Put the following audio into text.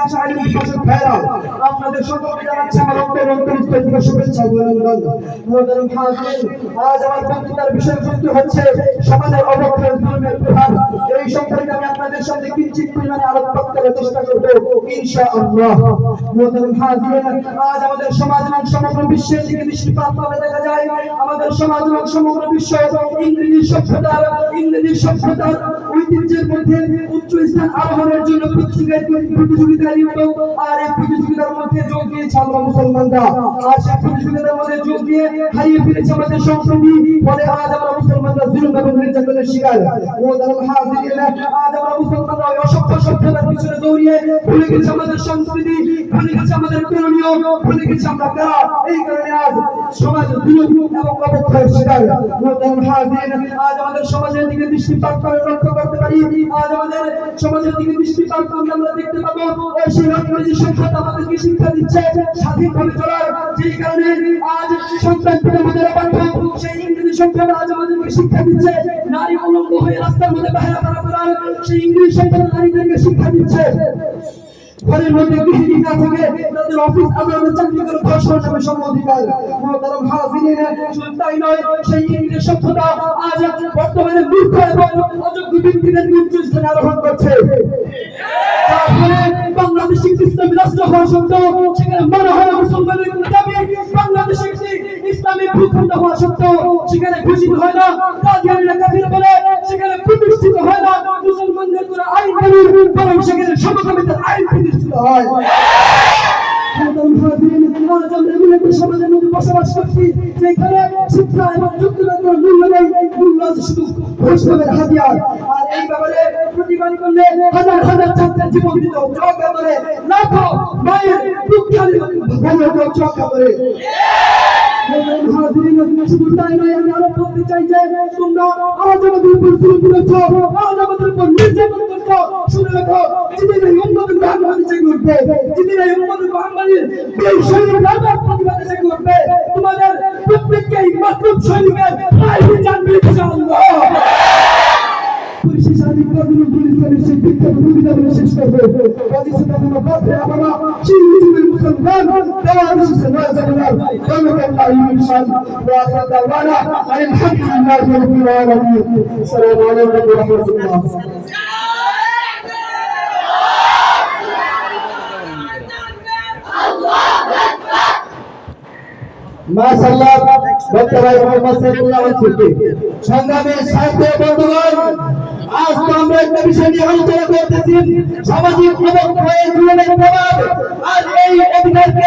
আসা আইন শাসক ভাইরা আপনাদের সকলকে জানাচ্ছি আমার অন্তরস্থল থেকে শুভেচ্ছা ও অভিনন্দন। মোহতারাম হাজিরিন, আজ আমার বক্তৃতার বিষয়বস্তু হচ্ছে সমাজের অবক্ষয় জুলুমের প্রভাব। এই সম্পর্কে আমি আপনাদের সাথে কিঞ্চিত পরিমাণে আলোকপাত করার চেষ্টা করব ইনশাআল্লাহ। মোহতারাম হাজিরিন, আজ আমাদের সমাজ এবং সমগ্র বিশ্বের দিকে দৃষ্টিপাত করে দেখা যায় আমাদের সমাজ এবং সমগ্র বিশ্ব ইংরেজি সভ্যতার ঐতিহ্যের মধ্যে উচ্চ স্থান আরোহণের জন্য প্রতিযোগিতায় লিপ্ত। আর এই প্রতিযোগিতার মধ্যে যোগ দিয়েছে আমরা মুসলমানরা, আর সেই প্রতিযোগিতার মধ্যে যোগ দিয়ে হারিয়ে ফেলেছে আমাদের সংস্কৃতি। ফলে আজ আমরা মুসলমানরা জুলুম এবং নির্যাতনের শিকার। মোহতারাম হাজিরিন, আজ আমরা মুসলমানরা অসভ্য সভ্যতার পিছনে দৌড়িয়ে ভুলে গেছি আমাদের সংস্কৃতি, ভুলে গেছি আমাদের করণীয়, ভুলে গেছি আমরা কারা। এই কারণে আজ সমাজ জুলুম এবং অবক্ষয়ের শিকার। মোহতারাম হাজিরিন, আজ আমাদের সমাজের দিকে দৃষ্টিপাত করে লক্ষ্য করতে পারি, আজ আমাদের সমাজের দিকে দৃষ্টিপাত করলে আমরা দেখতে পাবো সেই ইংরেজি সভ্যতা আমাদেরকে শিক্ষা দিচ্ছে স্বাধীনভাবে চলার। যেই কারণে আজ সন্তান পিতা মাতারা বাধ্য সেই ইংরেজি সভ্যতা আজ আমাদেরকে শিক্ষা দিচ্ছে নারী উলঙ্গ হয়ে রাস্তার মধ্যে পারাপার করার। সেই ইংরেজি সভ্যতা নারীদেরকে শিক্ষা দিচ্ছে ঘরের মধ্যে গৃহিণী না থেকে তাদের অফিস আদালতে চাকরি করে ধর্ষণ নামে সমঅধিকার। মোহতারাম হাজিরিন, শুধু তাই নয়, সেই ইংরেজি সভ্যতা আজ বর্তমানে মূর্খ এবং অযোগ্য ব্যক্তিদের উচ্চ স্থানে আরোহণ করছে। তারপরে বাংলাদেশ একটি ইসলামী রাষ্ট্র হওয়া সত্ত্বেও সেখানে মানা হয় মুসলমানের কোনো দাবি। বাংলাদেশ একটি ইসলামী ভূখণ্ড হওয়া সত্ত্বেও সেখানে ঘোষিত হয় না কাদিয়ানীরা কাফির বলে, সেখানে প্রতিষ্ঠিত হয় না মুসলমানদের কোনো আইন কানুন, বরং সেখানে সমকামিতার আইন প্রতিষ্ঠিত হয়। সমাজের মধ্যে বসবাস করছি যেখানে শিক্ষা এবং যুক্তিতন্ত্র মূল্য নেই, মূল্য আছে শুধু বৈষ্ণবের হাতিয়ার। আর এই ব্যাপারে প্রতিবাদ করলে হাজার হাজার ছাত্রের জীবন দিত চোখা করে, লাখো মায়ের বুক খালি চোখা করে। শুধু তাই নয়, আমি আরো বলতে চাই যে তোমরা আজ আমাদের উপর জুলুম করেছ, আজ আমাদের উপর নির্যাতন করছ। শুনে রাখো, যেদিন এই উম্মত বাংলাদেশ জেগে উঠবে, যেদিন এই উম্মত বাঙালির শহীদের প্রতিবাদে জেগে উঠবে, তোমাদের প্রত্যেককেই মাতৃ সৈনিকের আইনি জানবে ইনশাআল্লাহ। পরিশেষে আমি কাজী নজরুল ইসলামের সেই বিখ্যাত কবিতা বলে শেষ করবো। কাজী সুলতান বাদে আমরা সেই মুসলিম মুসলমান দেওয়া বিশেষ নয় জানার রহমতুল্লাহ ইনশাআল্লাহ। ওয়া তাআলা আলহামদুলিল্লাহি রাব্বিল আলামিন। আসসালামু আলাইকুম ওয়া রাহমাতুল্লাহ। মাশাআল্লাহ, ডক্টর মোহাম্মদ সাইফুল্লাহ ছিটি সংগ্রামের সাথে বন্ধুগণ, আজ তো আমরা একটা বিষয় নিয়ে আলোচনা করতেছি সামাজিক অবক্ষয় জুলুমের প্রভাব। আর এই অধিকারকে